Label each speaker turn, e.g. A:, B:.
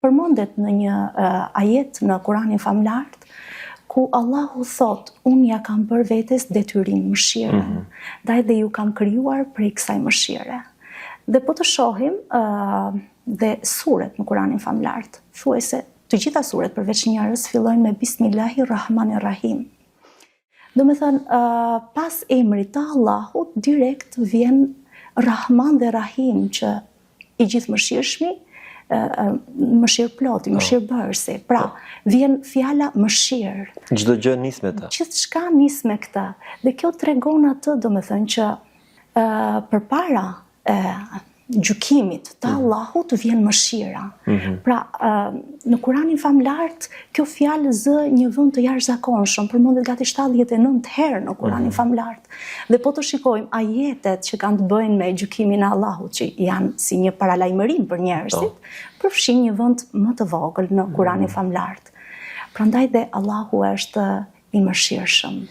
A: Përmendet në një ajet në Kuranin famlar ku Allahu thot, unë ja kam bërë vetes detyrim mëshirën, ndaj dhe ju kam krijuar prej kësaj mëshire. Dhe po të shohim dhe suret në Kuranin famlar, thuajse të gjitha suret përveç njërës fillojnë me Bismillahirrahmanirrahim. Do me thënë, pas emrit të Allahut, direkt vjen Rahman dhe Rahim, që i gjithë mëshirshmi, mëshirë ploti, mëshirë bërësi. Pra, vjen fjala mëshirë.
B: Çdo gjë nis me ta.
A: Gjithçka nis me këtë. Dhe kjo tregon atë, do me thënë, që përpara gjykimit të Allahut vjen mëshira. Pra, në Kuranin famlar, kjo fjalë zë një vend të jashtëzakonshëm, përmendet gati 79 herë në Kuranin famlar. Dhe po të shikojmë ajetet që kanë të bëjnë me gjykimin e Allahut, që janë si një paralajmërim për njerëzit, përfshin një vend më të vogël në Kuranin famlar. Prandaj dhe Allahu është i mëshirshëm.